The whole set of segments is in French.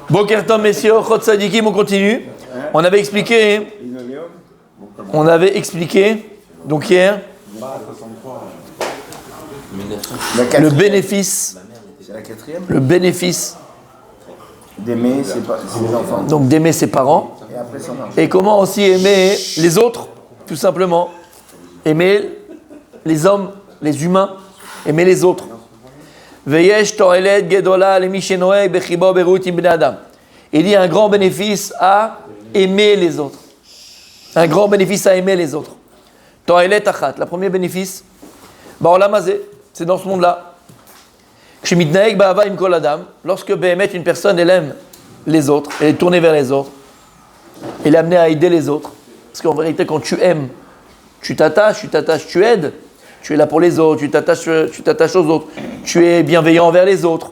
Boker Tov, messieurs, Chot Sadikim, on continue. On avait expliqué, donc hier, le bénéfice d'aimer ses enfants. Donc d'aimer ses parents. Et comment aussi aimer les autres, tout simplement. Aimer les hommes, les humains, aimer les autres. Il y a un grand bénéfice à aimer les autres. Un grand bénéfice à aimer les autres. La premier bénéfice, c'est dans ce monde-là. Lorsque une personne elle aime les autres, elle est tournée vers les autres, elle est amenée à aider les autres. Parce qu'en vérité, quand tu aimes, tu t'attaches, tu aides. Tu es là pour les autres, tu t'attaches aux autres. Tu es bienveillant envers les autres.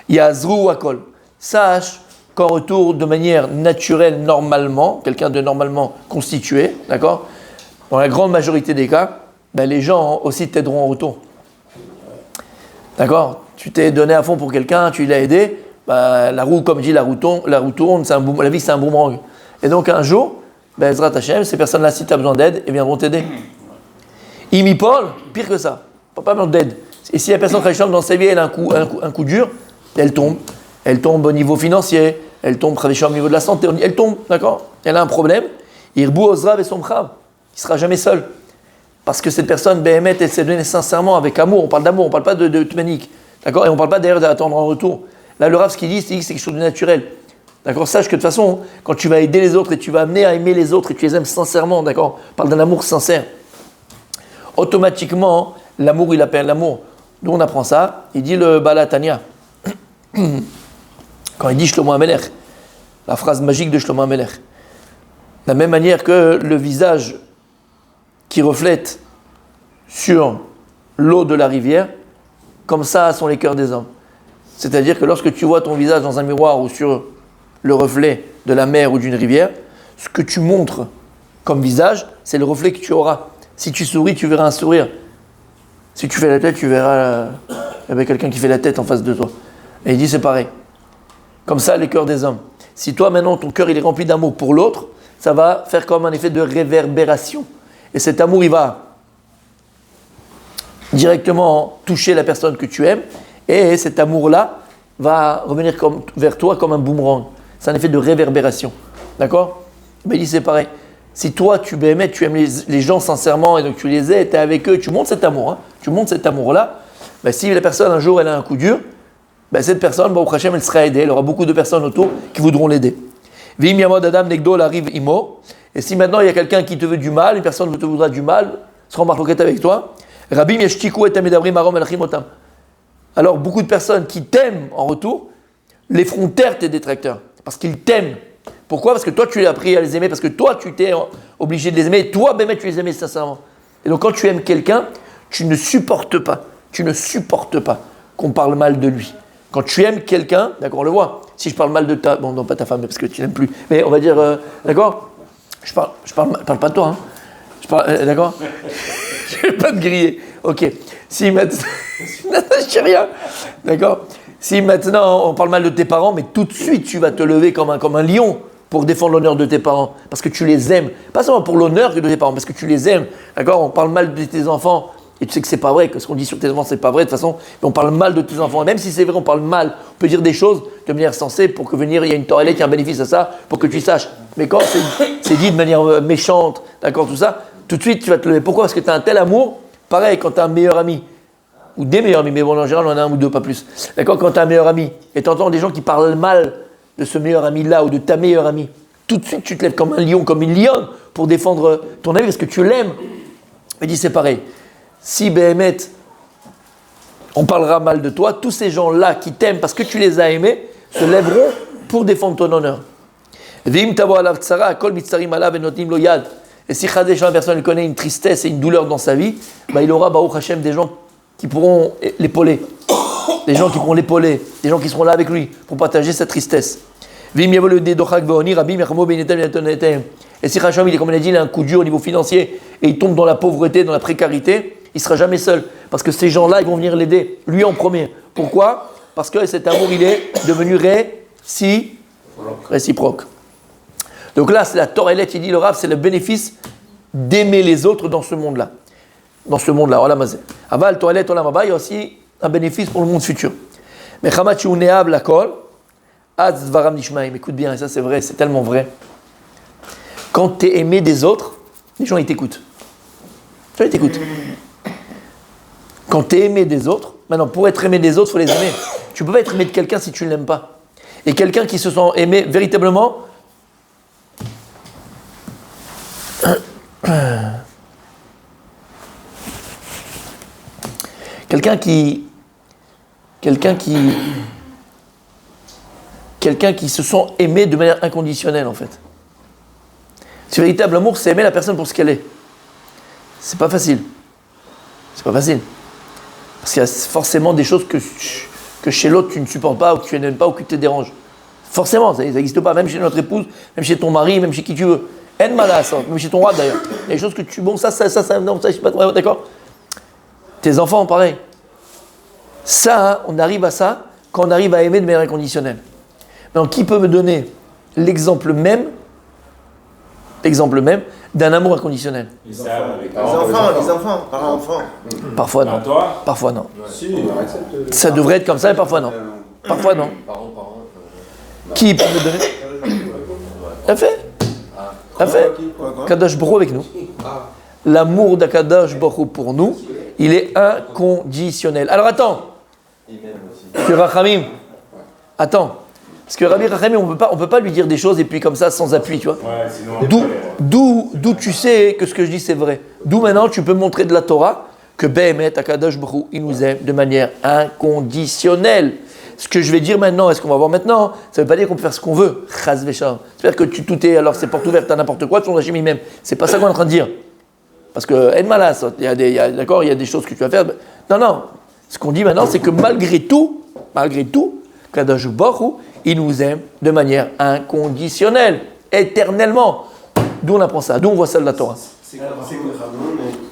Yazru akol. Sache qu'en retour, de manière naturelle, normalement, quelqu'un de normalement constitué, d'accord, dans la grande majorité des cas, les gens aussi t'aideront en retour. D'accord? Tu t'es donné à fond pour quelqu'un, tu l'as aidé, la roue, comme dit, la roue tourne, la vie c'est un boomerang. Et donc un jour, Ezrat Hashem, ces personnes-là, si tu as besoin d'aide, elles viendront t'aider. Paul, pire que ça, pas besoin d'aide. Et si la personne dans sa vie, elle a un coup dur, elle tombe au niveau financier, elle tombe au niveau de la santé, elle tombe, d'accord? Elle a un problème, Irbu Ozrav et Somchav, il ne sera jamais seul. Parce que cette personne, Béhémet, elle s'est donnée sincèrement, avec amour, on parle d'amour, on ne parle pas de manique, d'accord? Et on ne parle pas d'ailleurs d'attendre en retour. Là, le Rav, ce qu'il dit, c'est quelque chose de naturel. D'accord? Sache que de toute façon, quand tu vas aider les autres et tu vas amener à aimer les autres et tu les aimes sincèrement, d'accord? On parle d'un amour sincère. Automatiquement, l'amour, il appelle l'amour. D'où on apprend ça? Il dit le Balatania. Quand il dit Shlomo HaMelech, la phrase magique de Shlomo HaMelech. De la même manière que le visage qui reflète sur l'eau de la rivière, comme ça sont les cœurs des hommes. C'est-à-dire que lorsque tu vois ton visage dans un miroir ou sur le reflet de la mer ou d'une rivière, ce que tu montres comme visage, c'est le reflet que tu auras. Si tu souris, tu verras un sourire. Si tu fais la tête, tu verras quelqu'un qui fait la tête en face de toi. Et il dit c'est pareil. Comme ça, les cœurs des hommes. Si toi, maintenant, ton cœur il est rempli d'amour pour l'autre, ça va faire comme un effet de réverbération. Et cet amour, il va directement toucher la personne que tu aimes. Et cet amour-là va revenir vers toi comme un boomerang. C'est un effet de réverbération. D'accord? Mais il dit c'est pareil. Si toi, tu aimes les gens sincèrement et donc tu les aides, tu es avec eux, tu montres cet amour, tu montres cet amour-là, si la personne, un jour, elle a un coup dur, cette personne, au Hachem, elle sera aidée. Elle aura beaucoup de personnes autour qui voudront l'aider. Vim yamod adam negdol arrive imo. Et si maintenant, il y a quelqu'un qui te veut du mal, une personne qui te voudra du mal, sera en marloquette avec toi, Rabim yashtiku et amedabrim arom elachim otam. Alors, beaucoup de personnes qui t'aiment en retour, les feront taire tes détracteurs. Parce qu'ils t'aiment. Pourquoi? Parce que toi, tu l'as appris à les aimer, parce que toi, tu t'es obligé de les aimer, et toi, Bémet, tu les aimais sincèrement. Et donc, quand tu aimes quelqu'un, tu ne supportes pas qu'on parle mal de lui. Quand tu aimes quelqu'un, d'accord, on le voit. Si je parle mal de bon, non, pas ta femme, parce que tu n'aimes plus, mais on va dire, d'accord? Je parle pas de toi, d'accord? Je ne vais pas te griller. Ok. Si maintenant, je dis rien, d'accord? Si maintenant on parle mal de tes parents, mais tout de suite tu vas te lever comme un lion pour défendre l'honneur de tes parents, parce que tu les aimes. Pas seulement pour l'honneur de tes parents, parce que tu les aimes. D'accord? On parle mal de tes enfants, et tu sais que c'est pas vrai, que ce qu'on dit sur tes enfants, c'est pas vrai de toute façon, mais on parle mal de tes enfants. Et même si c'est vrai, on parle mal, on peut dire des choses de manière sensée pour que il y a une torellette, il y a un bénéfice à ça, pour que tu saches. Mais quand c'est dit de manière méchante, d'accord, tout ça, tout de suite tu vas te lever. Pourquoi? Parce que tu as un tel amour, pareil, quand tu as un meilleur ami. Ou des meilleurs amis, mais bon, en général, on en a un ou deux, pas plus. D'accord? Quand tu as un meilleur ami, et tu entends des gens qui parlent mal de ce meilleur ami-là ou de ta meilleure amie, tout de suite, tu te lèves comme un lion, comme une lionne, pour défendre ton ami, parce que tu l'aimes. Il dit, c'est pareil. Si, Béhémet, on parlera mal de toi, tous ces gens-là qui t'aiment parce que tu les as aimés, se lèveront pour défendre ton honneur. Et si la personne connaît une tristesse et une douleur dans sa vie, il aura, Baruch Hashem, des gens qui pourront l'épauler, des gens qui pourront l'épauler, des gens qui seront là avec lui pour partager sa tristesse. Et si Hacham, comme on a dit, il a un coup dur au niveau financier et il tombe dans la pauvreté, dans la précarité, il ne sera jamais seul. Parce que ces gens-là, ils vont venir l'aider, lui en premier. Pourquoi? Parce que cet amour, il est devenu réciproque. Donc là, c'est la Torah, il dit le Rav, c'est le bénéfice d'aimer les autres dans ce monde-là. Dans ce monde-là, Olam Hazeh. Aval, Torah, Olam Haba, il y a aussi un bénéfice pour le monde futur. Mais Chamat Ne'av Lakol, Az Dvaram Nishmaim. Écoute bien, et ça c'est vrai, c'est tellement vrai. Quand tu es aimé des autres, les gens ils t'écoutent. Les gens ils t'écoutent. Quand tu es aimé des autres, maintenant pour être aimé des autres, il faut les aimer. Tu ne peux pas être aimé de quelqu'un si tu ne l'aimes pas. Et quelqu'un qui se sent aimé véritablement, quelqu'un qui se sent aimé de manière inconditionnelle en fait. Ce véritable amour, c'est aimer la personne pour ce qu'elle est. C'est pas facile. C'est pas facile. Parce qu'il y a forcément des choses que chez l'autre tu ne supportes pas, ou que tu n'aimes pas, ou que te dérange. Forcément, ça n'existe pas, même chez notre épouse, même chez ton mari, même chez qui tu veux. En malas, même chez ton roi d'ailleurs. Il y a des choses que tu... Bon, ça, non, ça, je sais pas, ouais, d'accord. Tes enfants, pareil. Ça, on arrive à ça quand on arrive à aimer de manière inconditionnelle. Donc, qui peut me donner l'exemple même d'un amour inconditionnel? Les enfants, parents-enfants. Parfois non. Parfois non. Ça devrait être comme ça, mais parfois non. Parfois non. Qui peut me donner? T'as fait? Kadosh Baruch Hu avec nous. L'amour d'Akadosh Baruch Hu pour nous, il est inconditionnel. Alors attends. Que Rachamim. Attends. Parce que Rabbi Rachamim, on peut pas lui dire des choses et puis comme ça sans appui, tu vois. D'où tu sais que ce que je dis c'est vrai. D'où maintenant tu peux montrer de la Torah que Behemet Akadosh Baruch Hu, il nous aime de manière inconditionnelle. Ce que je vais dire maintenant, est-ce qu'on va voir maintenant, ça ne veut pas dire qu'on peut faire ce qu'on veut. Chaz v'sham. C'est-à-dire que tout est, alors c'est porte ouverte à n'importe quoi, ton régime même. C'est pas ça qu'on est en train de dire. Parce que, en malas, il y a des choses que tu vas faire. Non. Ce qu'on dit maintenant, c'est que malgré tout, Kadosh Baruch Hu, il nous aime de manière inconditionnelle, éternellement. D'où on apprend ça? D'où on voit ça de la Torah?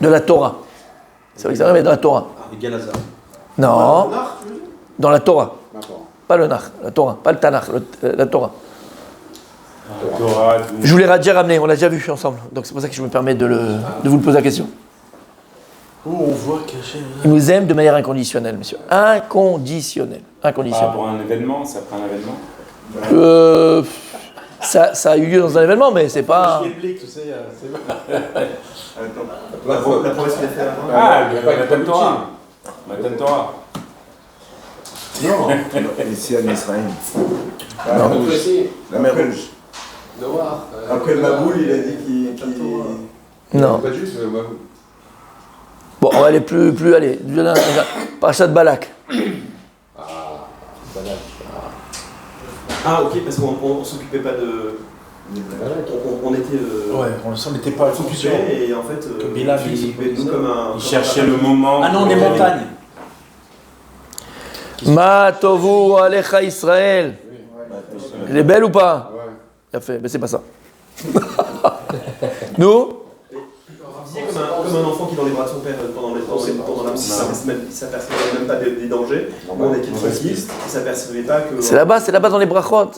De la Torah. C'est vrai que ça arrive dans la Torah. Non. Dans la Torah. Pas le Nach, la Torah. Pas le Tanakh, la Torah. Je vous l'ai déjà ramené, on l'a déjà vu ensemble. Donc c'est pour ça que je me permets de vous le poser la question. Où on voit caché. Il nous aime de manière inconditionnelle, monsieur. Inconditionnelle. Pour un événement, ça prend un événement. Ça a eu lieu dans un événement, mais c'est pas. Tu sais, c'est La promesse qu'il a fait avant. Ah, le Matan Torah. Non, ici en Israël. La mer Rouge. Après le Maboul, il a dit qu'il. Non. Pas juste, Bon, on va aller plus allez. Parashat Balak. Ah, ok, parce qu'on s'occupait pas de. On était. Ouais, on n'était pas focusé. Et en fait, que Bilam, il s'occupait de nous comme un. Il cherchait le moment. Ah non, on est montagne. Ma tovu alecha Israël. Elle est belle ou pas? Ouais. Il a fait, mais c'est pas ça. Nous? Comme un enfant qui est dans les bras de son père pendant la il s'apercevait même pas des dangers. On était tranquille, il s'apercevait pas que. C'est là-bas dans les brachot.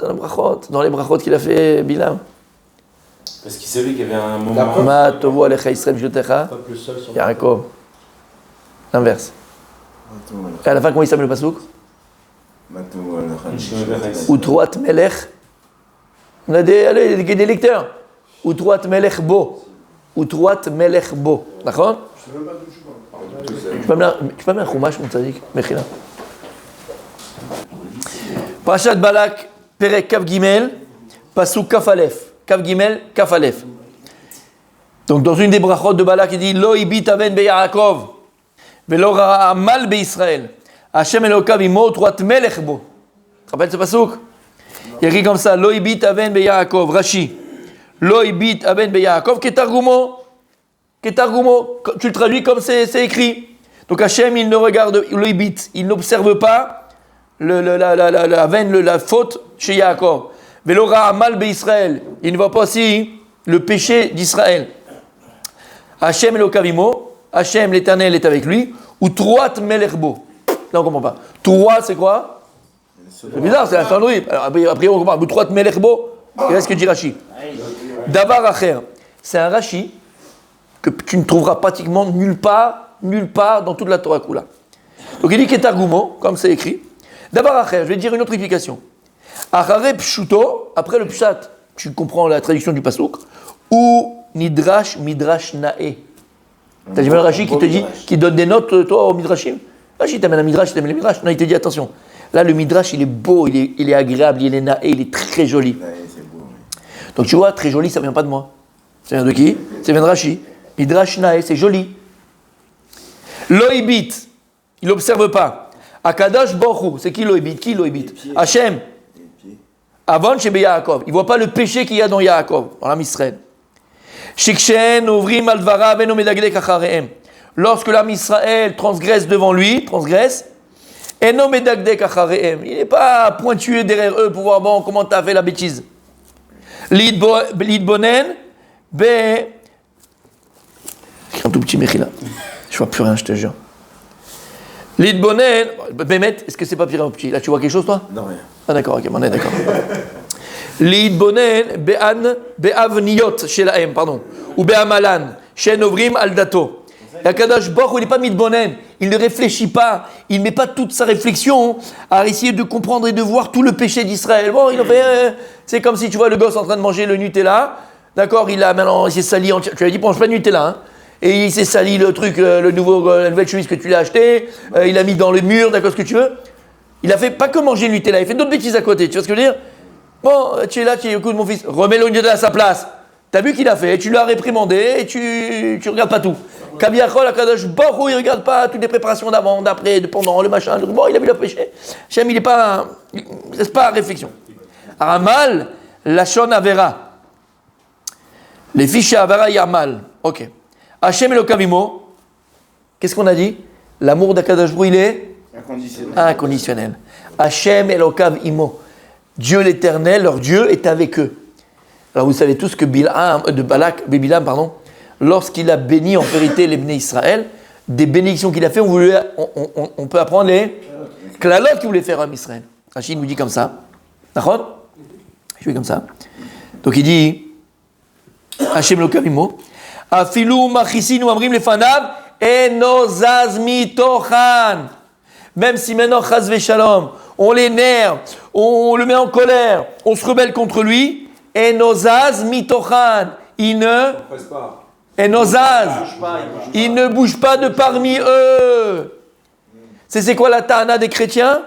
Dans les brachot qu'il a fait Bilam. Parce qu'il savait qu'il y avait un moment. Ma tovu alecha Israël b'jotecha. Yaakov. L'inverse. Et à la fin, comment il s'appelle le pasouk? Utroat melech. On a des lecteurs. Utroat melech bo. Utroat melech bo. D'accord? Tu peux amener un chumash, mon tzadik? Mechila. Parashat Balak, Perek Kav Gimel, Pasuk Kaf Alef. Kav Gimel, Kaf Alef. Donc dans une des brachot de Balak, il dit Lo ibit aven be Yaakov. Velo ra'a mal be Israël. Hashem Elokav imo utroat melech bo. Tu te rappelles ce pasuk? Il écrit comme ça Lo ibit aven be Yaakov. Rashi. Lo ibit aven be Yaakov. Ketargumo. Tu le traduis comme c'est écrit. Donc Hachem, il ne regarde, il n'observe pas la faute chez Yaakov. Velora mal be Israël. Il ne voit pas aussi le péché d'Israël. Hachem Elokavimo. Hachem, l'Éternel, est avec lui. Ou Troat Melerbo. Là, on ne comprend pas. Troat, c'est quoi? C'est bizarre, c'est un sandwich. Alors, après, on comprend. Boutroit Melechbo. Qu'est-ce que dit Rashi? Davar Acher. C'est un Rashi que tu ne trouveras pratiquement nulle part dans toute la Torah Kula. Donc il dit Ketargumo, comme c'est écrit. Davar Acher, je vais dire une autre explication. Achare Pshuto, après le Pshat, tu comprends la traduction du Pasuk, ou Nidrash Midrash Nae. T'as jamais le Rashi qui te dit, qui donne des notes, toi, au Midrashim? Rashi t'amène un Midrash, t'amène le Midrash. Non, il te dit attention. Là, le Midrash, il est beau, il est agréable, il est nae, il est très joli. Donc tu vois, très joli, ça vient pas de moi. Ça vient de qui? Ça vient de Rashi. Midrash nae, c'est joli. Loïbit, il n'observe pas. Akadosh Borou, c'est qui Loïbit? Qui Loïbit? Hachem. Avant chez Yaakov. Il ne voit pas le péché qu'il y a dans Yaakov, dans l'âme Israël. Lorsque l'âme Israël transgresse devant lui, il n'est pas pointué derrière eux pour voir bon, comment tu as fait la bêtise. Lidbonen, un tout petit méchila. Je vois plus rien, je te jure. Lidbonen, Bémet, est-ce que c'est pas pire un petit? Là, tu vois quelque chose, toi? Non, rien. Ah, d'accord, ok, on est d'accord. Lidbonen, be'avniyot, shelaem, pardon. Ou be'amalan, shenovrim al dato. Akadosh Baruch Hu, il n'est pas midbonen, il ne réfléchit pas, il ne met pas toute sa réflexion à essayer de comprendre et de voir tout le péché d'Israël. Bon, il en fait, c'est comme si tu vois le gosse en train de manger le Nutella, d'accord, il s'est sali, tu lui as dit, mange pas de Nutella, hein, et il s'est sali le truc, la nouvelle chemise que tu lui as acheté, il a mis dans le mur, d'accord, ce que tu veux. Il a fait pas que manger le Nutella, il fait d'autres bêtises à côté, tu vois ce que je veux dire? Bon, tu es là, écoute mon fils, remets le Nutella à sa place. T'as vu qu'il a fait, tu l'as réprimandé et tu regardes pas tout. Kabiachol, Akadosh Baruch Hu, il regarde pas toutes les préparations d'avant, d'après, de pendant, le machin. Bon, il a vu le péché. Hachem, il n'est pas. Il ne laisse pas réflexion. Aramal, Lachon Avera. Les fiches Avera Yamal. Ok. Hachem Elokavimo. Qu'est-ce qu'on a dit? L'amour d'Akadosh Baruch Hu, il est inconditionnel. Hachem Elokav Imo. Dieu l'éternel, leur Dieu, est avec eux. Alors vous savez tous que Bilam, lorsqu'il a béni en vérité les bénis Israël, des bénédictions qu'il a fait, on peut apprendre les klalot qu'il voulait faire à Israël. Rachid nous dit comme ça. D'accord? Je fais comme ça. Donc il dit, Hachem Lokavimo, Afilu machisinu amrim lefanav enozaz mitochan. Même si maintenant, chas v'shalom, on l'énerve, on le met en colère, on se rebelle contre lui, Enozaz mitochan, il ne bouge pas de parmi eux. C'est quoi la ta'ana des chrétiens?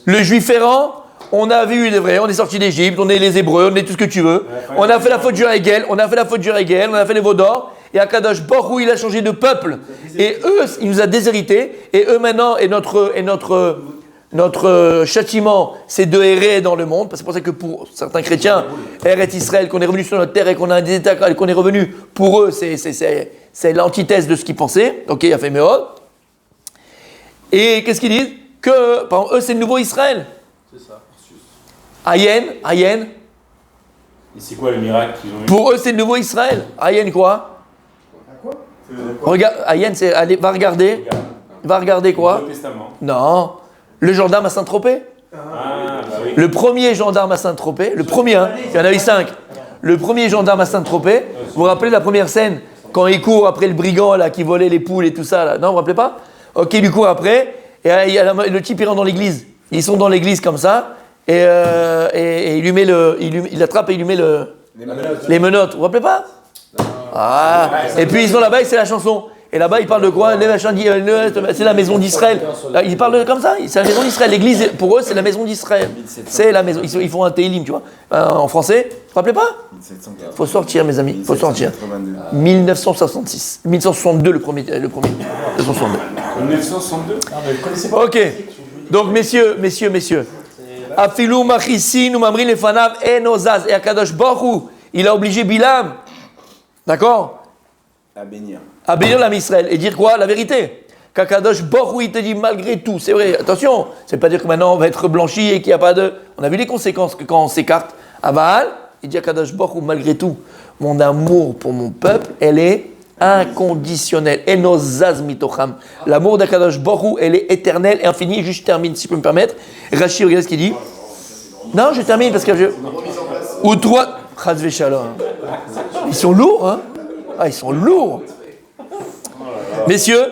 Le juif errant, on a vu les vrais, on est sorti d'Égypte, on est les Hébreux, on est tout ce que tu veux. On a fait la faute du Hegel, on a fait les veaux d'or, et Akadosh Baruch Hu, il a changé de peuple. Et eux, il nous a déshérités, et eux maintenant, et notre châtiment, c'est de errer dans le monde. C'est pour ça que pour certains chrétiens, Eretz Israël, qu'on est revenu sur notre terre et qu'on a un État, qu'on est revenu, pour eux, c'est l'antithèse de ce qu'ils pensaient. Ok, il a fait Méod. Et qu'est-ce qu'ils disent? Que, par exemple, eux, c'est le nouveau Israël. C'est ça. Ayen. Et c'est quoi le miracle qu'ils ont eu? Pour eux, c'est le nouveau Israël. Ayen quoi? Regarde, Ayen, c'est, allez, va regarder quoi? Le Testament. Non. Le gendarme à Saint-Tropez. Bah oui. Le premier gendarme à Saint-Tropez, le premier, hein, il y en a eu 5. Le premier gendarme à Saint-Tropez, vous vous rappelez la première scène, quand il court après le brigand là, qui volait les poules et tout ça, là. Non, vous vous rappelez pas? Ok, il lui court après, et le type il rentre dans l'église. Ils sont dans l'église comme ça, et il lui met il attrape et il lui met les menottes. Vous vous rappelez pas? Ah, et puis ils sont là-bas et c'est la chanson. Et là-bas, il parle de quoi? C'est la maison d'Israël. Il parle comme ça, c'est la maison d'Israël. L'église, pour eux, c'est la maison d'Israël. C'est la maison. Ils font un télim, tu vois. En français, vous vous rappelez pas? Il faut sortir, mes amis. Il faut sortir. 1966. 1962, le premier. 1962. 1962? Ok. Donc, messieurs. Afilou machissin ou mamri lefanav enozaz. Et Akadosh Baruch Hu, il a obligé Bilam. D'accord? À bénir l'âme Israël et dire quoi? La vérité. Kakadosh Baruch Hu, il te dit malgré tout, c'est vrai, attention, c'est pas dire que maintenant on va être blanchi et qu'il n'y a pas de. On a vu les conséquences que quand on s'écarte à Baal, il dit à Kakadosh Baruch Hu, malgré tout, mon amour pour mon peuple, elle est inconditionnel. Enozaz mitocham. L'amour d'Akadosh Baruch Hu, elle est éternelle et infinie. Juste je termine, si je peux me permettre. Rashi, regardez ce qu'il dit. Non, je termine parce que je... Ou trois... Chaz v'shalom. Ils sont lourds, hein? Ah, ils sont lourds. Messieurs,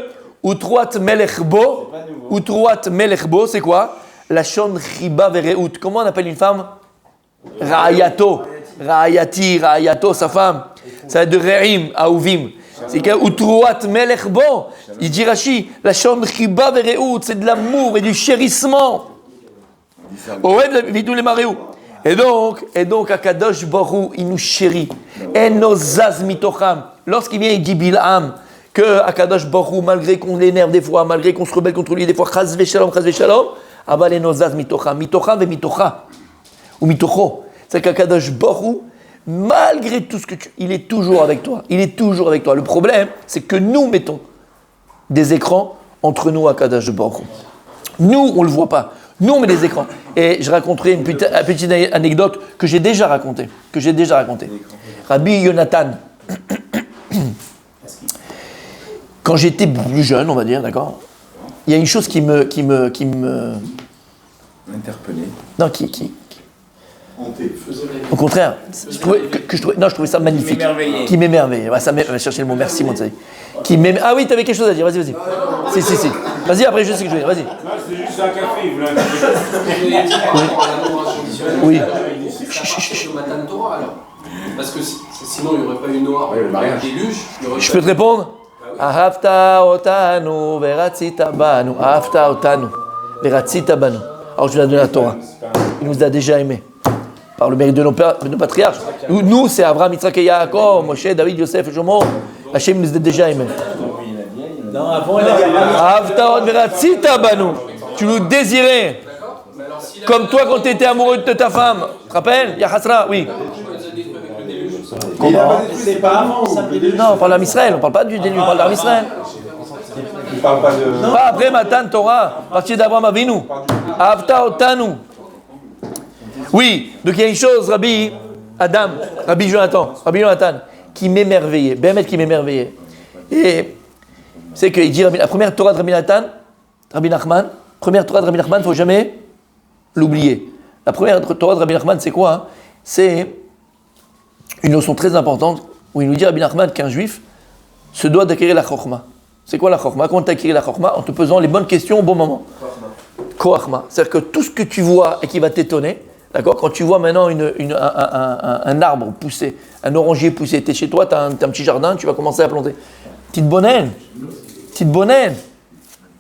Utruat Melechbo, c'est quoi? La shon chiba vereut. Comment on appelle une femme? Ra'ayato. Ra'ayati, Ra'ayato, sa femme. Ça va de Re'im, Aouvim. C'est que Utruat Melechbo, il dit Rashi, la shon chiba vereut, c'est de l'amour et du chérissement. Oev vidou le mareou. Et donc, Akadosh Baruch Hu, il nous chérit. Enozaz mitocham. Lorsqu'il vient, il dit Bil'am, que Akadosh Baruch Hu, malgré qu'on l'énerve des fois, malgré qu'on se rebelle contre lui des fois, chaz v'shalom, abal enozaz mitocham. Mitocham ve mitocha. Ou mitocho. C'est qu'Akadosh Baruch Hu, malgré tout ce que il est toujours avec toi. Il est toujours avec toi. Le problème, c'est que nous mettons des écrans entre nous et Akadosh Baruch Hu. Nous, on ne le voit pas. Nous, on met des écrans. Et je raconterai une petite anecdote que j'ai déjà racontée. Rabbi Yonatan, quand j'étais plus jeune, on va dire, d'accord, il y a une chose qui me interpellé. Non, au contraire, je trouvais ça magnifique. Qui m'émerveillait. Ouais, ça va chercher le mot. Merci, mon Tzaï. Ah oui, tu avais quelque chose à dire. Vas-y. Si. Vas-y, après, je sais ce que je veux dire. Vas-y. Non, c'était juste un café. Il voulait un café. Oui. Parce que sinon, il n'y aurait pas eu Noah. Le déluge. Je peux te répondre? Ahavta otanu veratzita banu. Ahavta otanu veratzita banu. Alors, je lui ai donné la Torah. Il nous a déjà aimés. Par le mérite de nos patriarches. Nous, c'est Abraham, Yitzhak et Yaakov, Moshe, David, Yosef, Jomo. Hachem nous a déjà aimés. Non, avant, il a dit Ahavta otanu veratzita banu. Tu nous désirais. Comme toi, quand tu étais amoureux de ta femme. Tu te rappelles? Yachasra, oui. Comment? C'est pas avant, ça. Non, on parle d'Israël, on ne parle pas du déluge, on parle d'Israël. Il parle pas de... Pas après Matan Torah, à partir d'Abraham Avinu. Avta otanu. Oui, donc il y a une chose, Rabbi Jonathan, qui m'émerveillait, Bémet qui m'émerveillait. Et c'est qu'il dit, la première Torah de Rabbi Nachman, il ne faut jamais l'oublier. La première Torah de Rabbi Nachman, c'est quoi, hein? C'est une notion très importante où il nous dit, Rabbi Nachman, qu'un juif se doit d'acquérir la chokma. C'est quoi la chokma? Comment tu acquérir la chokma? En te posant les bonnes questions au bon moment. Koachma. C'est-à-dire que tout ce que tu vois et qui va t'étonner, d'accord? Quand tu vois maintenant un arbre pousser, un oranger pousser, tu es chez toi, tu as un petit jardin, tu vas commencer à planter. Petite bonne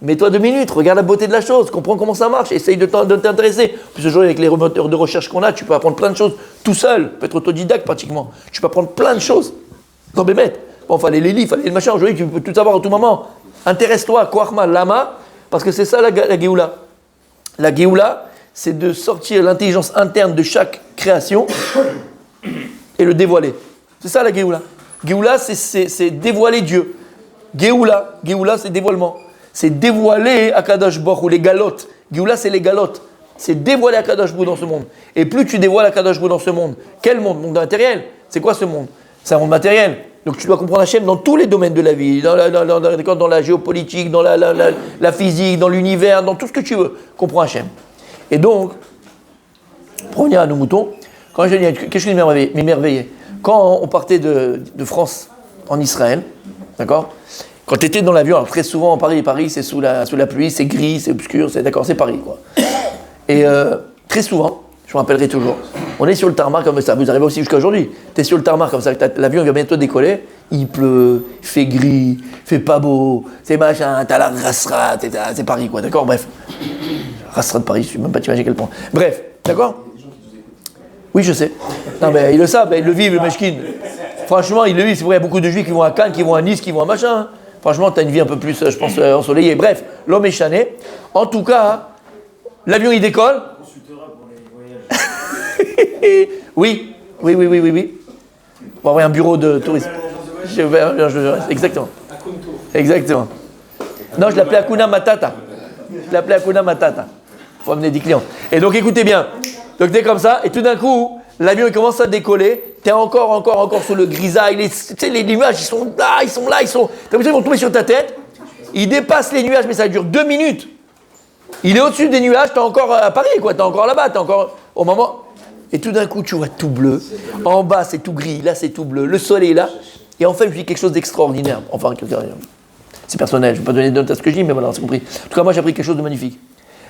mets-toi 2 minutes, regarde la beauté de la chose, comprends comment ça marche, essaye de t'intéresser. Puis aujourd'hui, avec les moteurs de recherche qu'on a, tu peux apprendre plein de choses tout seul, tu peux être autodidacte pratiquement. Tu peux apprendre plein de choses. Non, mais bête. Bon, fallait les livres, fallait le machin. Aujourd'hui, tu peux tout savoir à tout moment. Intéresse-toi, Koachma, Lama, parce que c'est ça la Géoula. La Géoula, c'est de sortir l'intelligence interne de chaque création et le dévoiler. C'est ça la Géoula. Géoula, c'est dévoiler Dieu. Géoula, c'est dévoilement. C'est dévoiler Akadosh Baruch Hu, les galotes. Géoula, c'est les galotes. C'est dévoiler Akadosh Baruch Hu dans ce monde. Et plus tu dévoiles Akadosh Baruch Hu dans ce monde, quel monde? Monde matériel. C'est quoi ce monde? C'est un monde matériel. Donc tu dois comprendre Hachem dans tous les domaines de la vie, dans la géopolitique, dans la physique, dans l'univers, dans tout ce que tu veux. Comprends Hachem. Et donc, pour revenir à nos moutons, quand j'ai dit quelque chose qui m'émerveillait, quand on partait de France en Israël, d'accord? Quand tu étais dans l'avion, alors très souvent en Paris c'est sous la pluie, c'est gris, c'est obscur, c'est Paris quoi. Et très souvent, je me rappellerai toujours, on est sur le tarmac comme ça, vous arrivez aussi jusqu'à aujourd'hui, tu es sur le tarmac comme ça, l'avion va bientôt décoller, il pleut, il fait gris, il fait pas beau, c'est machin, t'as la rasrat, c'est Paris quoi, d'accord, bref. Rasrat de Paris, je ne sais même pas t'imaginer à quel point. Bref, d'accord? Oui, je sais. Non mais ils le savent, ils le vivent le meshkin. Franchement, ils le vivent, c'est vrai, il y a beaucoup de juifs qui vont à Cannes, qui vont à Nice, qui vont à machin. Franchement, tu as une vie un peu plus, je pense, ensoleillée. Bref, l'homme est chané. En tout cas, l'avion, il décolle. Oui. On va avoir un bureau de tourisme. Exactement. Non, je l'appelais Hakuna Matata. Pour amener des clients. Et donc, écoutez bien. Donc, t'es comme ça, et tout d'un coup, l'avion il commence à décoller, t'es encore sur le grisaille, les nuages ils sont là, t'as l'impression qu'ils vont tomber sur ta tête, ils dépassent les nuages, mais ça dure 2 minutes. Il est au-dessus des nuages, t'es encore à Paris, quoi, t'es encore là-bas, t'es encore au moment. Et tout d'un coup, tu vois tout bleu. En bas, c'est tout gris, là, c'est tout bleu. Le soleil est là. Et enfin, je dis quelque chose d'extraordinaire. Enfin, c'est personnel, je ne vais pas donner de notes à ce que je dis, mais voilà, c'est compris. En tout cas, moi, j'ai appris quelque chose de magnifique.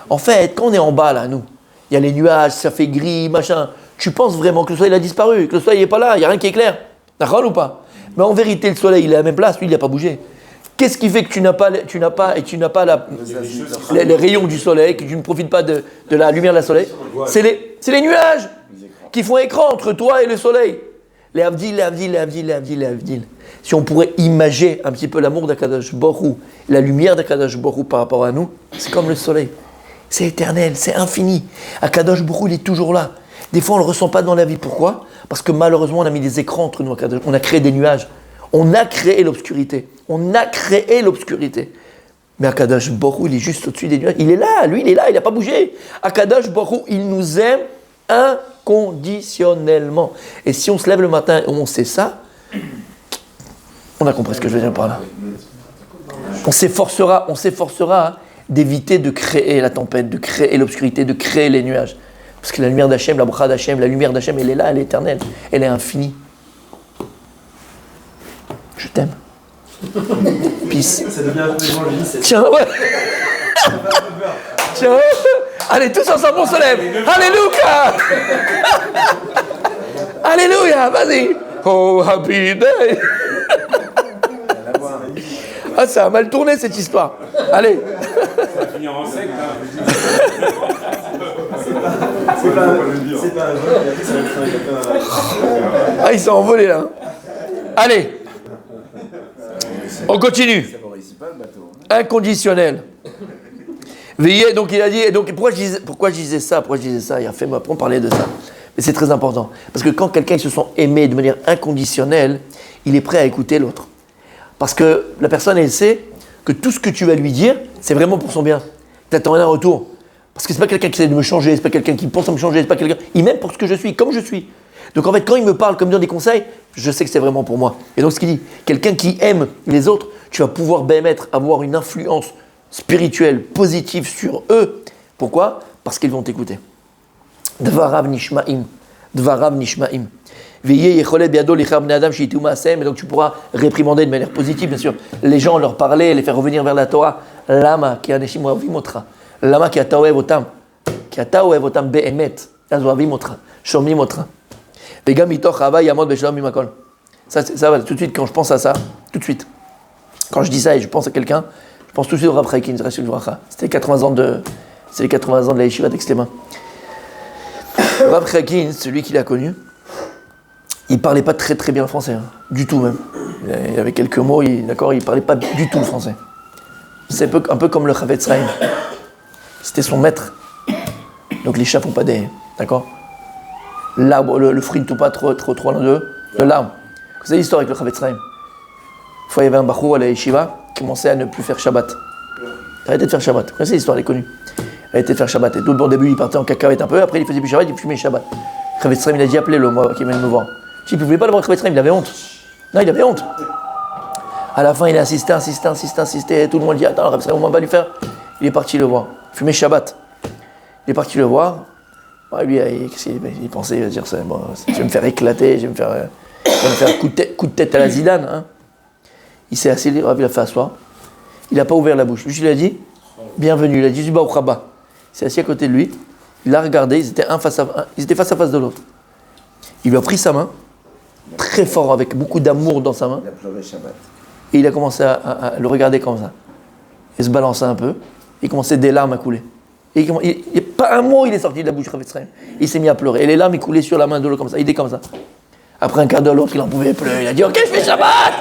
En fait, quand on est en bas, là, nous, il y a les nuages, ça fait gris, machin. Tu penses vraiment que le soleil a disparu, que le soleil n'est pas là, il n'y a rien qui est clair. D'accord ou pas? Mais en vérité, le soleil, il est à la même place, lui, il n'a pas bougé. Qu'est-ce qui fait que tu n'as pas les rayons du soleil, que tu ne profites pas de la lumière de la soleil? C'est les nuages qui font écran entre toi et le soleil. Les Avdil. Si on pourrait imager un petit peu l'amour d'Akadosh Borou, la lumière d'Akadosh Borou par rapport à nous, c'est comme le soleil. C'est éternel, c'est infini. Akadosh Borou, il est toujours là. Des fois, on ne le ressent pas dans la vie. Pourquoi? Parce que malheureusement, on a mis des écrans entre nous. On a créé des nuages. On a créé l'obscurité. Mais Akadosh Borou, il est juste au-dessus des nuages. Il est là, lui, il est là, il n'a pas bougé. Akadosh Borou, il nous aime inconditionnellement. Et si on se lève le matin et on sait ça, on a compris ce que je veux dire par là. On s'efforcera d'éviter de créer la tempête, de créer l'obscurité, de créer les nuages. Parce que la lumière d'Hachem, la bracha d'Hachem, la lumière d'Hachem, elle est là, elle est éternelle, elle est infinie. Je t'aime. Peace. Ça devient un peu évangéliste. Tiens, ouais. Tiens, allez, tous ensemble, on se lève. Alléluia. Alléluia, vas-y. Oh, happy day. Ah, ça a mal tourné cette histoire. Allez. Ça va finir en sec, là. C'est pas un jeu. Ah, il s'est envolé là. Allez. On continue. Inconditionnel. Veillez, donc il a dit, donc pourquoi je disais ça, il a fait après on parlait de ça. Mais c'est très important. Parce que quand quelqu'un se sent aimé de manière inconditionnelle, il est prêt à écouter l'autre. Parce que la personne, elle sait que tout ce que tu vas lui dire, c'est vraiment pour son bien. Tu n'attends rien en retour. Parce que c'est pas quelqu'un qui essaie de me changer, c'est pas quelqu'un qui pense à me changer, c'est pas quelqu'un. Il m'aime pour ce que je suis, comme je suis. Donc en fait, quand il me parle, comme il me donne des conseils, je sais que c'est vraiment pour moi. Et donc ce qu'il dit, quelqu'un qui aime les autres, tu vas pouvoir avoir une influence spirituelle, positive sur eux. Pourquoi? Parce qu'ils vont t'écouter. Dvarav nishma'im. Et donc tu pourras réprimander de manière positive, bien sûr. Les gens, leur parler, les faire revenir vers la Torah. Lama ki aneshim ohavim otra. Lama ki ata ohev otam. Ki ata ohev otam be'emet. Az ohavim otra. Shomim otra. Vegam mitoch hava yamod beshalom mimakol. Ça va, tout de suite, quand je pense à ça, tout de suite. Quand je dis ça et je pense à quelqu'un, je pense tout de suite au Rav Chaikin. C'était les 80 ans de la yeshiva d'Extréma. Rav Chaikin, celui qui l'a connu, il parlait pas très très bien le français, hein, du tout même. Il avait quelques mots, il parlait pas du tout le français. C'est un peu comme le Chavetz Chaim. C'était son maître. Donc les chats font pas des... D'accord? L'arbre, le fruit ne tombe pas trop loin de l'arbre. Vous savez l'histoire avec le Chavetz Chaim? Une fois, il y avait un bachou à la yeshiva qui commençait à ne plus faire Shabbat. Il arrêtait de faire Shabbat. Vous connaissez l'histoire, elle est connue. Il arrêtait de faire Shabbat. Et tout au début, il partait en cacahuète un peu, après il faisait plus Shabbat, il fumait Shabbat. Le Chavetz Chaim, il a dit appelez-le, moi, qui vient de me voir. Il ne voulait pas le voir le Chavetz Chaim, il avait honte. Non, il avait honte. À la fin, il a insisté. Tout le monde dit attends, le Chavetz Chaim, on va lui faire. Il est parti le voir. Fumait Shabbat. Il est parti le voir. Lui, il pensait, il va dire bon, je vais me faire éclater, je vais me faire coup de tête à la Zidane. Hein. Il s'est assis, il a fait asseoir. Il n'a pas ouvert la bouche. Lui, il a dit bienvenue. Il a dit Zuba Khaba. Il s'est assis à côté de lui. Il l'a regardé. Ils étaient face à face de l'autre. Il lui a pris sa main, très fort, avec beaucoup d'amour dans sa main. Il a pleuré Shabbat. Et il a commencé à le regarder comme ça. Il se balançait un peu. Il commençait des larmes à couler. Et pas un mot il est sorti de la bouche de Chavetz Chaim. Il s'est mis à pleurer. Et les larmes, il coulaient sur la main de l'autre comme ça. Il était comme ça. Après un quart d'heure, l'autre, il n'en pouvait plus. Il a dit ok, je fais Shabbat.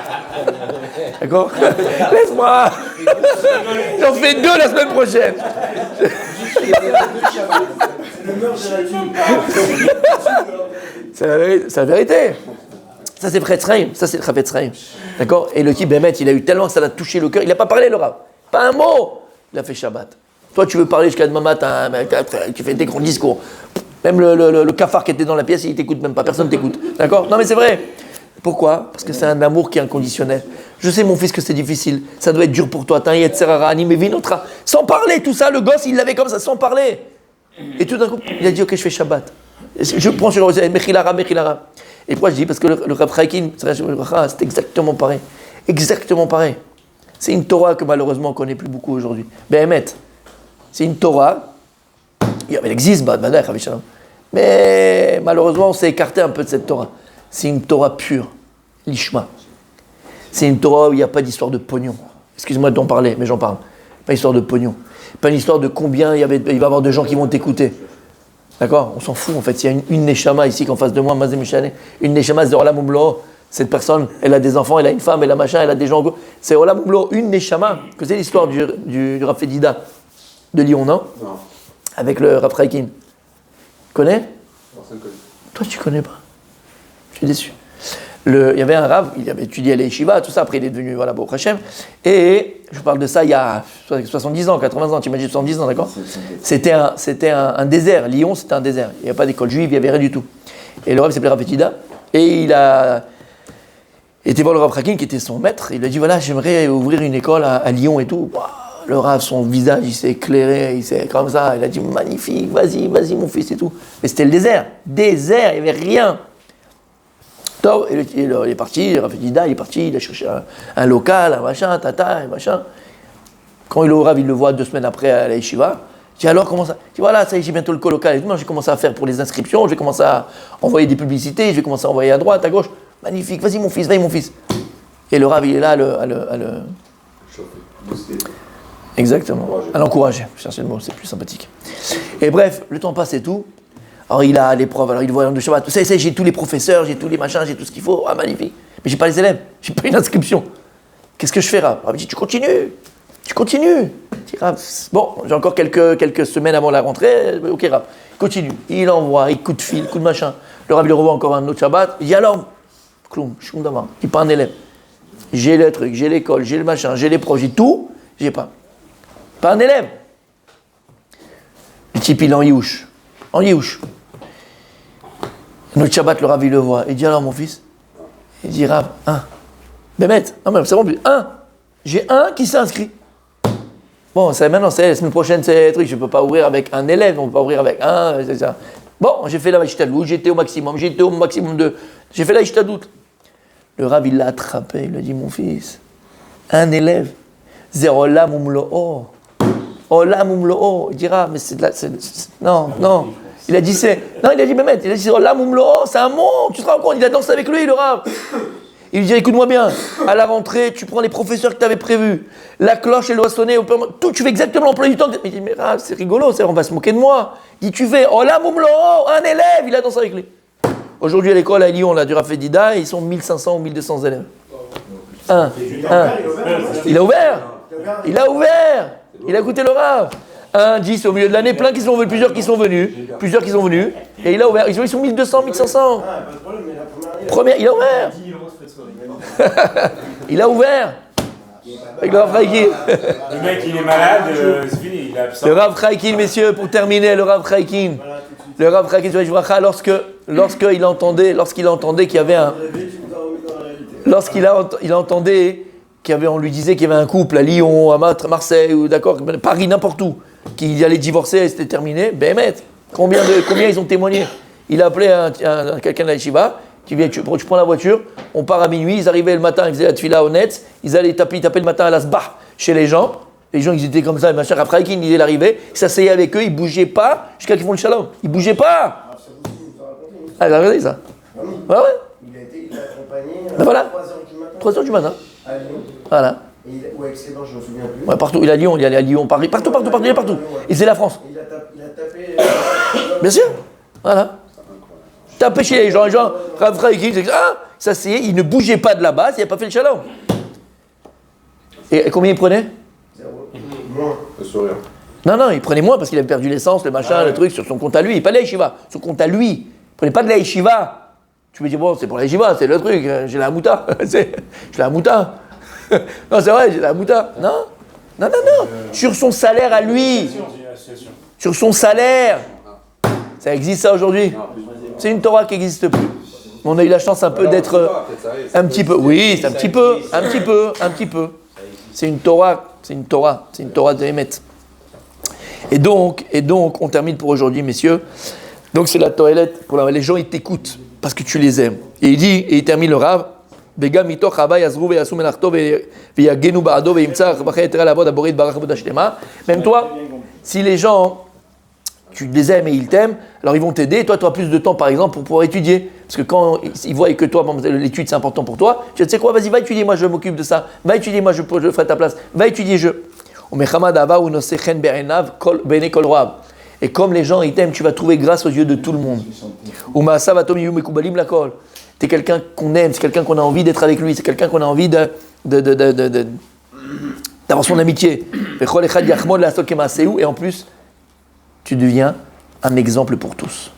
D'accord? Laisse-moi. J'en fais 2 la semaine prochaine. C'est la vérité. Ça, c'est Chavetz Chaim. Ça, c'est Chavetz Chaim. D'accord? Et le type, Bémet, il a eu tellement que ça l'a touché le cœur. Il n'a pas parlé, le Rav. Pas un mot. Il a fait Shabbat. Toi, tu veux parler jusqu'à demain matin, tu fais des grands discours. Même le cafard qui était dans la pièce, il t'écoute même pas, personne t'écoute. D'accord? Non mais c'est vrai. Pourquoi? Parce que c'est un amour qui est inconditionnel. Je sais mon fils que c'est difficile, ça doit être dur pour toi, sans parler tout ça, le gosse il l'avait comme ça, sans parler. Et tout d'un coup, il a dit ok je fais Shabbat. Je prends sur le Mechilara. Et pourquoi je dis? Parce que le Rav Chaikin, c'est exactement pareil. Exactement pareil. C'est une Torah que malheureusement on ne connaît plus beaucoup aujourd'hui. Béhémet, c'est une Torah, elle existe, mais malheureusement on s'est écarté un peu de cette Torah. C'est une Torah pure, l'Ishma. C'est une Torah où il n'y a pas d'histoire de pognon. Excuse-moi d'en parler, mais j'en parle. Pas histoire de pognon. Pas une histoire de combien il va y avoir de gens qui vont t'écouter. D'accord? On s'en fout en fait. Il y a une Neshama ici qu'en face de moi, Mazé Michane. Une Neshama, c'est Olam Umlo. Cette personne, elle a des enfants, elle a une femme, elle a machin, elle a des gens. C'est Olam Umlo, une Neshama. Que c'est l'histoire du Rav Fedida de Lyon, non? Non. Avec le Rav Chaikin. Tu connais? Non, ça ne connaît. Toi, tu connais pas. Je suis déçu. Il y avait un Rav, il avait étudié à l'Yeshiva, tout ça, après il est devenu, voilà, Baruch Hashem. Et je parle de ça il y a 70 ans, 80 ans, tu imagines 70 ans, d'accord? C'était un désert, Lyon c'était un désert. Il n'y avait pas d'école juive, il n'y avait rien du tout. Et le Rav s'appelait Rav Fedida, et il a été voir le Rav Chaikin qui était son maître, il lui a dit voilà, j'aimerais ouvrir une école à Lyon et tout. Le Rav, son visage, il s'est éclairé, il s'est comme ça, il a dit magnifique, vas-y mon fils et tout. Mais c'était le désert, il n'y avait rien. Et il est parti, Rav Fedida, il est parti, il a cherché un local, un machin, et machin. Quand il est au Rav, il le voit 2 semaines après à la Yeshiva. Il dit alors comment ça? Il dit voilà, ça y est, j'ai bientôt le local. Moi, j'ai commencé à faire pour les inscriptions, je vais commencer à envoyer des publicités, je vais commencer à envoyer à droite, à gauche. Magnifique, vas-y mon fils. Et le Rav, il est là à le... Exactement, à l'encourager. Je cherchais le mot, c'est plus sympathique. Et bref, le temps passe et tout. Alors il a l'épreuve, alors il voit de Shabbat. J'ai tous les professeurs, j'ai tous les machins, j'ai tout ce qu'il faut. Ah, magnifique. Mais j'ai pas les élèves, j'ai pas une inscription. Qu'est-ce que je fais, Rav? Il dit tu continues. Je dis, Rav, bon, j'ai encore quelques semaines avant la rentrée. Ok, Rav, continue. Il envoie, il coup de fil, coup de machin. Le Rav, il le revoit encore un autre Shabbat. Il dit alors, Kloum, Shundama, il pas un élève. J'ai le truc, j'ai l'école, j'ai le machin, j'ai les projets, j'ai tout, j'ai pas. Pas un élève. Le type, il est en Yéhouch. Notre Shabbat, le Rav, il le voit. Il dit alors, mon fils? Il dit Rav, Bémet, c'est bon, j'ai un qui s'est inscrit. Bon, maintenant, c'est la semaine prochaine, c'est le truc. Je ne peux pas ouvrir avec un élève, on ne peut pas ouvrir avec un, c'est ça. Bon, j'ai fait la Ishtadlout, j'étais au maximum de. J'ai fait la Ishtadlout. Le Rav, il l'a attrapé, il lui a dit mon fils, un élève, zéro Olam Umlo'o. Olam Umlo'o. Il dira, mais c'est de la. Non. Il a dit Bémet, il a dit Olam Umlo'o, c'est un monde, tu te rends compte, il a dansé avec lui, le Rav. Il lui dit écoute-moi bien, à la rentrée, tu prends les professeurs que tu avais prévus, la cloche, elle doit sonner, tout, tu fais exactement l'emploi du temps. Il dit mais Rav, c'est rigolo, on va se moquer de moi. Il dit tu fais Olam Umlo'o, un élève, il a dansé avec lui. Aujourd'hui à l'école à Lyon, là, du Rav Fedida, ils sont 1500 ou 1200 élèves. Il a ouvert. Il a goûté le Rav. 10 au milieu de l'année, plusieurs qui sont venus, et il a ouvert. Ils sont 1200, 1500. Première, il a ouvert. Il a ouvert. Avec le Rav Chaikin. Le mec, il est malade, c'est fini, il a absent. Le Rav Chaikin, messieurs, pour terminer, le Rav Chaikin. Le Rav Chaikin, lorsqu'il entendait qu'il y avait un... il entendait on lui disait qu'il y avait un couple à Lyon, à Marseille, ou d'accord, Paris, n'importe où, qui allait divorcer, c'était terminé, Béhémet, combien ils ont témoigné? Il a appelé quelqu'un de la Yeshiva, qui vient, tu prends la voiture, on part à minuit, ils arrivaient le matin, ils faisaient la tefila au net, ils allaient taper le matin à l'asbah chez les gens ils étaient comme ça, et machin, après il arrivait, il s'asseyait avec eux, ils bougeaient pas, jusqu'à qu'ils font le shalom, ils bougeaient pas. Ah, t'as regardé ça? Ouais. Il a accompagné voilà. 3h du matin. 3h du matin. À Lyon. Voilà. Ou avec ses bancs, je ne me souviens plus. Ouais, partout, il est à Lyon, il est à Lyon, Paris, partout, il est partout. Et c'est la France. Il a tapé. Bien sûr. Voilà. Tapé chez les gens, Rav Chaikin, ça c'est, il ne bougeait pas de la base, il n'a pas fait le shalom. Et combien il prenait? 0. Moins. Le sourire. Non, il prenait moins parce qu'il avait perdu l'essence, le machin, le truc, sur son compte à lui. Pas de la yeshiva, son compte à lui. Il prenait pas de la yeshiva. Tu me dis, bon, c'est pour la yeshiva, c'est le truc, j'ai la mouta. J'ai la mouta. Non, c'est vrai, j'ai la mouta. Non. Sur son salaire à lui. Sur son salaire. Ça existe ça aujourd'hui? C'est une Torah qui n'existe plus. On a eu la chance un peu d'être un petit peu. Oui, c'est un petit peu. C'est une Torah de Hémet. Et donc, on termine pour aujourd'hui, messieurs. Donc c'est la toilette pour les gens, ils t'écoutent parce que tu les aimes. Et il termine le Rav. Même toi, si les gens, tu les aimes et ils t'aiment, alors ils vont t'aider. Et toi, tu auras plus de temps, par exemple, pour pouvoir étudier. Parce que quand ils voient que toi, l'étude, c'est important pour toi, tu sais quoi, vas-y, va étudier, moi, je m'occupe de ça. Va étudier, moi, je ferai ta place. Va étudier, Et comme les gens, ils t'aiment, tu vas trouver grâce aux yeux de tout le monde. C'est quelqu'un qu'on aime, c'est quelqu'un qu'on a envie d'être avec lui, c'est quelqu'un qu'on a envie d'avoir son amitié. Et en plus, tu deviens un exemple pour tous.